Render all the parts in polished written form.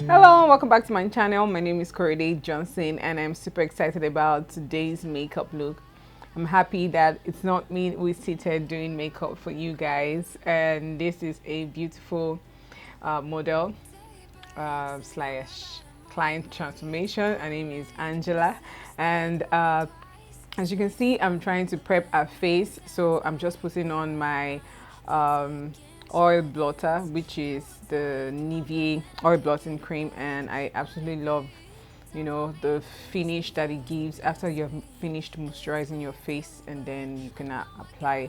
Hello, welcome back to my channel. My name is Johnson and I'm super excited about today's makeup look. I'm happy that it's not me who is seated doing makeup for you guys, and this is a beautiful model slash client transformation. Her name is Angela, and as you can see, I'm trying to prep her face, so I'm just putting on my um, oil blotter, which is the Nivea oil blotting cream, and I absolutely love, the finish that it gives after you've finished moisturizing your face, and then you can apply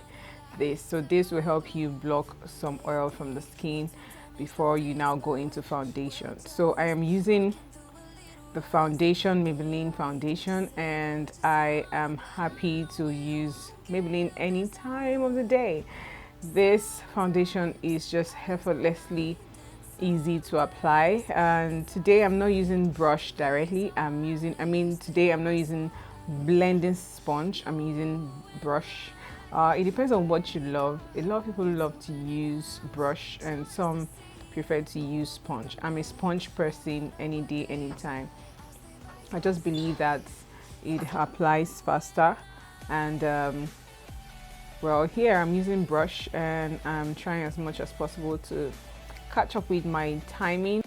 this. So this will help you block some oil from the skin before you now go into foundation. So I am using the foundation, Maybelline Foundation, and I am happy to use Maybelline any time of the day. This foundation is just effortlessly easy to apply, and today I'm not using brush directly. Today I'm not using blending sponge, I'm using brush. It depends on what you love. A lot of people love to use brush and some prefer to use sponge. I'm a sponge person any day, anytime. I just believe that it applies faster, and well, here I'm using brush and I'm trying as much as possible to catch up with my timing.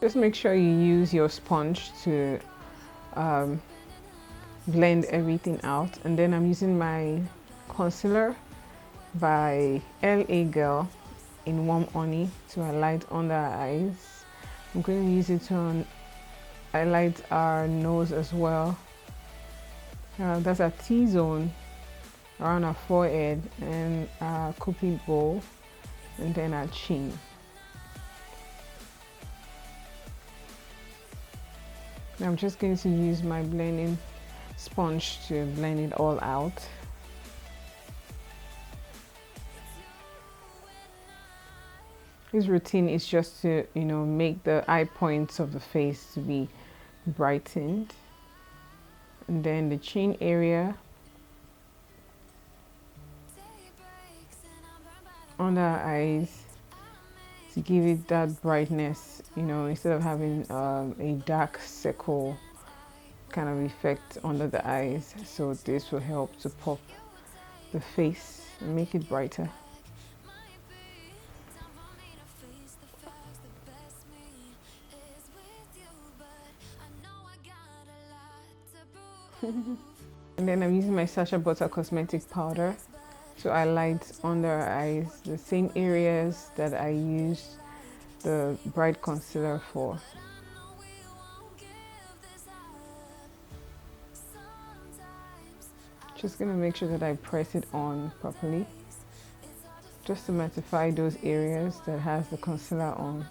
Just make sure you use your sponge to um, blend everything out, and then I'm using my concealer by LA Girl in Warm Honey to highlight under our eyes. I'm going to use it to highlight our nose as well. That's a T-zone around our forehead and our cupid bowl, and then our chin. I'm just going to use my blending sponge to blend it all out. This routine is just to, make the eye points of the face to be brightened. And then the chin area, under our eyes, to give it that brightness, instead of having a dark circle kind of effect under the eyes. So this will help to pop the face and make it brighter. And then I'm using my Sacha Butter Cosmetic Powder to highlight under our eyes, the same areas that I used the bright concealer for. Just gonna make sure that I press it on properly, just to mattify those areas that has the concealer on.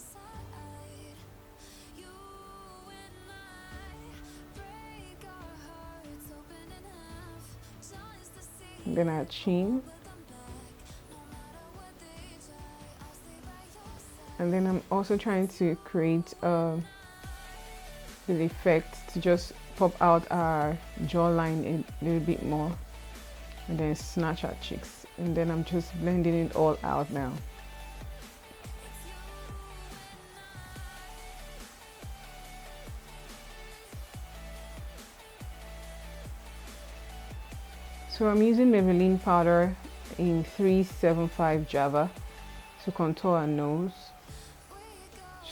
And then our chin. And then I'm also trying to create the effect to just pop out our jawline a little bit more, and then snatch our cheeks. And then I'm just blending it all out now. So I'm using Maybelline powder in 375 Java to contour our nose,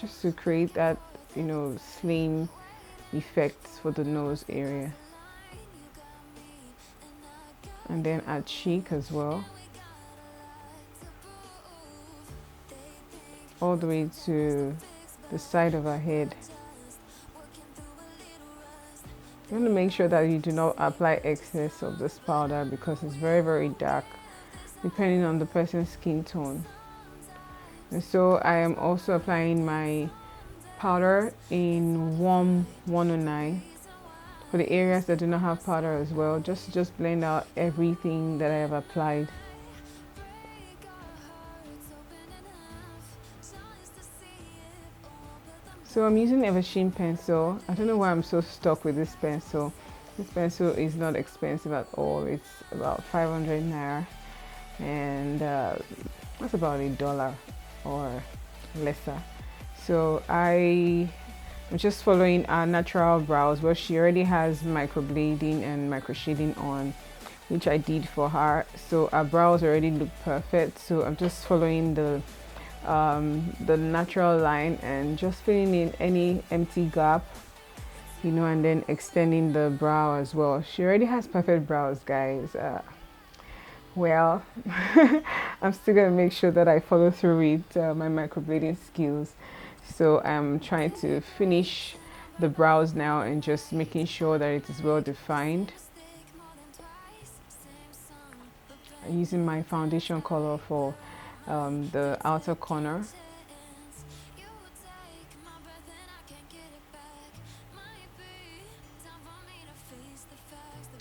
just to create that, slim effects for the nose area, and then our cheek as well, all the way to the side of our head. You want to make sure that you do not apply excess of this powder because it's very, very dark depending on the person's skin tone. And so I am also applying my powder in warm 109 for the areas that do not have powder as well, just blend out everything that I have applied. So I'm using Eversheen pencil. I don't know why I'm so stuck with this pencil. This pencil is not expensive at all. It's about 500 naira, and that's about $1 or lesser. So I'm just following our natural brows, where she already has microblading and micro shading on, which I did for her. So our brows already look perfect. So I'm just following the natural line and just filling in any empty gap, you know, and then extending the brow as well. She already has perfect brows, guys. Well, I'm still gonna make sure that I follow through with my microblading skills. So I'm trying to finish the brows now and just making sure that it is well defined. I'm using my foundation color for the outer corner.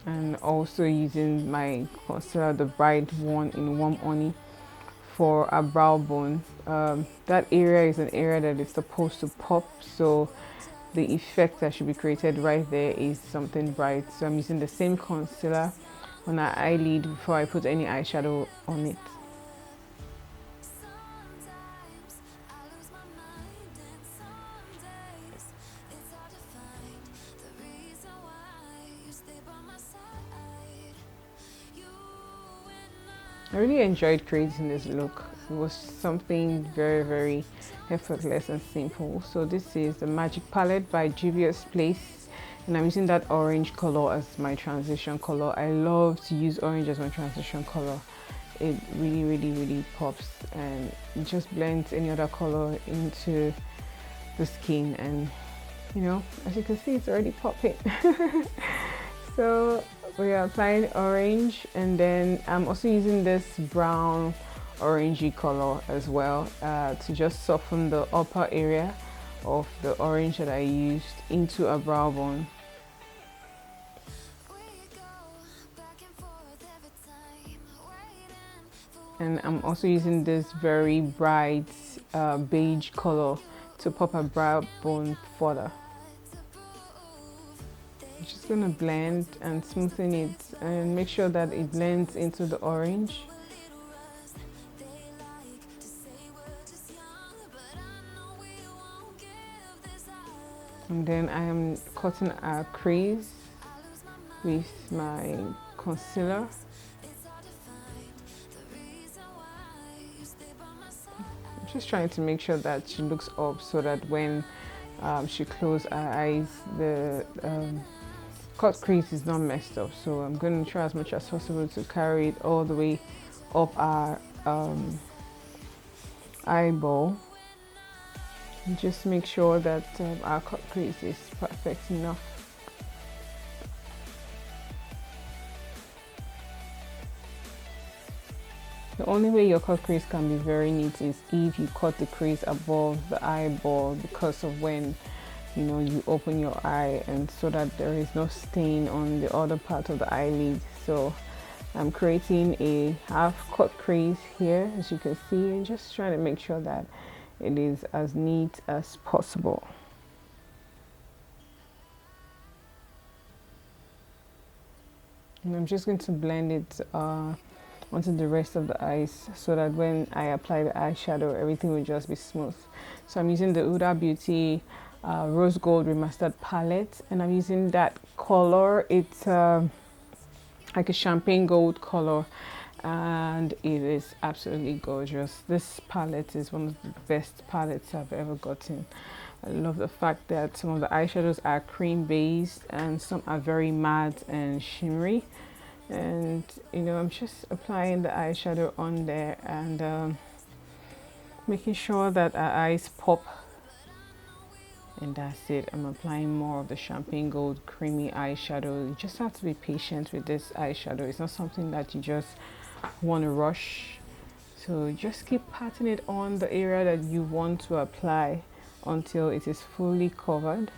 And also using my concealer, the bright one in Warm Honey, for a brow bone. That area is an area that is supposed to pop, so the effect that should be created right there is something bright. So I'm using the same concealer on our eyelid before I put any eyeshadow on it. I really enjoyed creating this look. It was something very, very effortless and simple. So this is the Magic Palette by Juvia's Place, and I'm using that orange color as my transition color. I love to use orange as my transition color. It really, really, really pops, and it just blends any other color into the skin, and you know, as you can see, it's already popping. So we are applying orange, and then I'm also using this brown orangey color as well to just soften the upper area of the orange that I used into a brow bone. And I'm also using this very bright beige color to pop a brow bone further. I'm just gonna blend and smoothen it and make sure that it blends into the orange. And then I am cutting a crease with my concealer. I'm just trying to make sure that she looks up so that when she closes her eyes, the cut crease is not messed up. So I'm going to try as much as possible to carry it all the way up our eyeball. And just make sure that our cut crease is perfect enough. The only way your cut crease can be very neat is if you cut the crease above the eyeball, because of when you open your eye, and so that there is no stain on the other part of the eyelid. So I'm creating a half cut crease here, as you can see, and just trying to make sure that it is as neat as possible. And I'm just going to blend it onto the rest of the eyes so that when I apply the eyeshadow, everything will just be smooth. So I'm using the Huda Beauty Rose Gold Remastered palette, and I'm using that color. It's like a champagne gold color, and it is absolutely gorgeous. This palette is one of the best palettes I've ever gotten. I love the fact that some of the eyeshadows are cream based and some are very matte and shimmery. And you know, I'm just applying the eyeshadow on there and making sure that our eyes pop, and that's it. I'm applying more of the champagne gold creamy eyeshadow. You just have to be patient with this eyeshadow. It's not something that you just want to rush, so just keep patting it on the area that you want to apply until it is fully covered.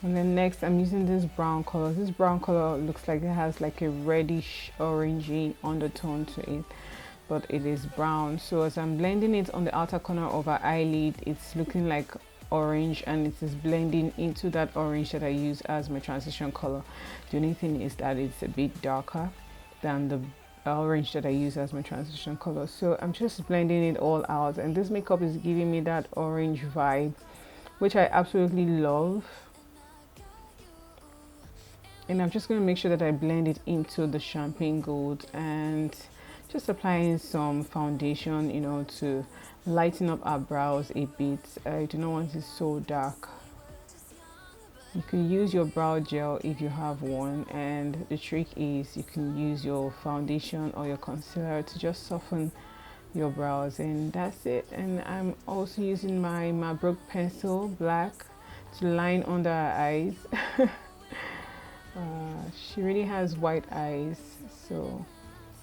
And then next I'm using this brown color. This brown color looks like it has like a reddish orangey undertone to it, but it is brown. So as I'm blending it on the outer corner of our eyelid, it's looking like orange, and it is blending into that orange that I use as my transition color. The only thing is that it's a bit darker than the orange that I use as my transition color. So I'm just blending it all out, and this makeup is giving me that orange vibe, which I absolutely love. And I'm just going to make sure that I blend it into the champagne gold, and just applying some foundation, you know, to lighten up our brows a bit. I do not want it so dark. You can use your brow gel if you have one, and the trick is you can use your foundation or your concealer to just soften your brows, and that's it. And I'm also using my Maybelline pencil black to line under her eyes. She really has white eyes, so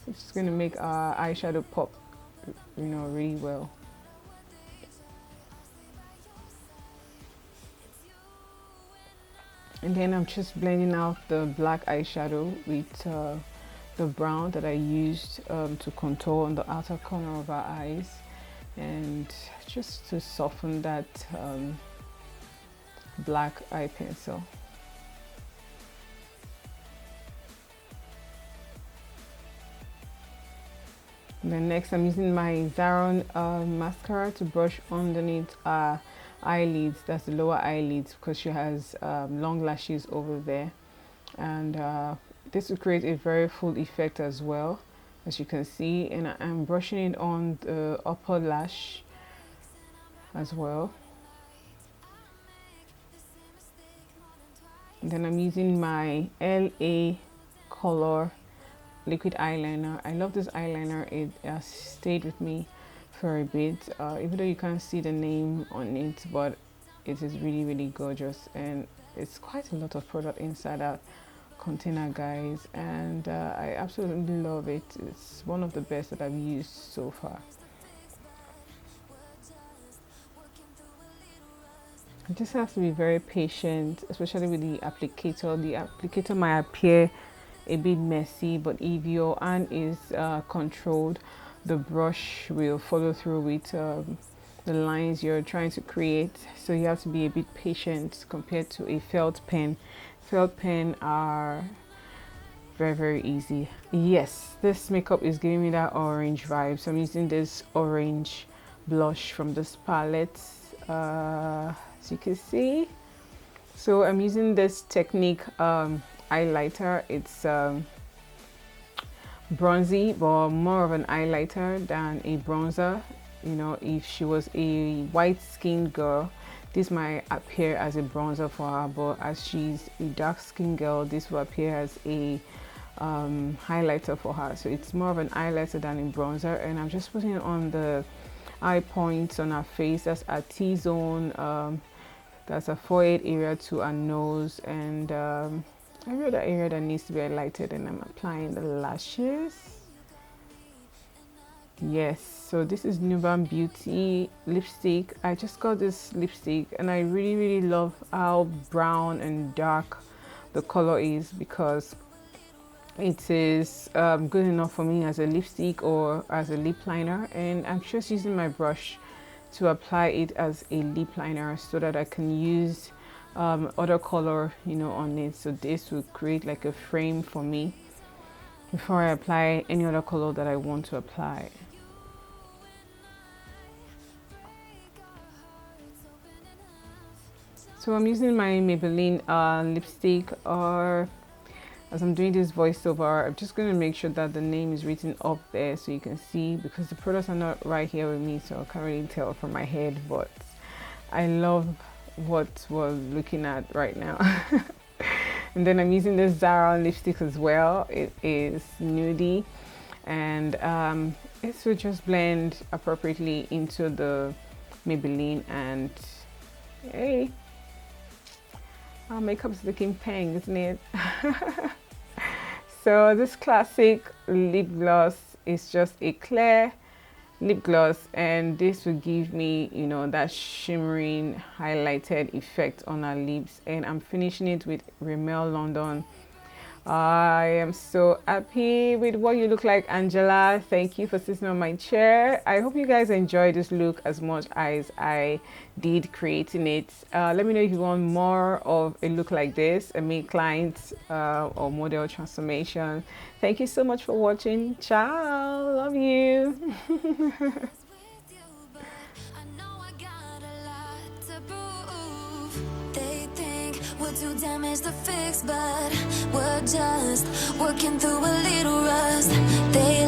it's just going to make our eyeshadow pop, you know, really well. And then I'm just blending out the black eyeshadow with the brown that I used to contour on the outer corner of our eyes, and just to soften that black eye pencil. And then next I'm using my Zaron mascara to brush underneath our eyelids, that's the lower eyelids, because she has long lashes over there, and this will create a very full effect as well, as you can see. And I'm brushing it on the upper lash as well. And then I'm using my LA color liquid eyeliner. I love this eyeliner. It has stayed with me for a bit, even though you can't see the name on it, but it is really, really gorgeous, and it's quite a lot of product inside that container, guys, and I absolutely love it. It's one of the best that I've used so far. You just have to be very patient, especially with the applicator. The applicator might appear a bit messy, but if your hand is controlled, the brush will follow through with the lines you're trying to create. So you have to be a bit patient compared to a felt pen. Felt pen are very, very easy. Yes, this makeup is giving me that orange vibe, so I'm using this orange blush from this palette, as you can see. So I'm using this Technique highlighter. It's bronzy, but more of an highlighter than a bronzer. You know, if she was a white skinned girl, this might appear as a bronzer for her, but as she's a dark skinned girl, this will appear as a highlighter for her. So it's more of an highlighter than a bronzer, and I'm just putting it on the eye points on her face. That's a T-zone, that's a forehead area to her nose, and every other area that needs to be highlighted. And I'm applying the lashes. Yes, so this is Nuban Beauty lipstick. I just got this lipstick, and I really, really love how brown and dark the color is, because it is good enough for me as a lipstick or as a lip liner, and I'm just using my brush to apply it as a lip liner so that I can use other color, you know, on it. So this will create like a frame for me before I apply any other color that I want to apply. So I'm using my Maybelline lipstick, or as I'm doing this voiceover, I'm just going to make sure that the name is written up there so you can see, because the products are not right here with me, so I can't really tell from my head, but I love what we're looking at right now. And then I'm using this Zara lipstick as well. It is nudie, and it will just blend appropriately into the Maybelline, and hey, our makeup's looking pink, isn't it? So this classic lip gloss is just a clear lip gloss, and this will give me, you know, that shimmering highlighted effect on our lips. And I'm finishing it with Rimmel London. I am so happy with what you look like, Angela. Thank you for sitting on my chair. I hope you guys enjoyed this look as much as I did creating it. Let me know if you want more of a look like this, a make client or model transformation. Thank you so much for watching. Ciao, love you. We're too damaged to fix, but we're just working through a little rust. They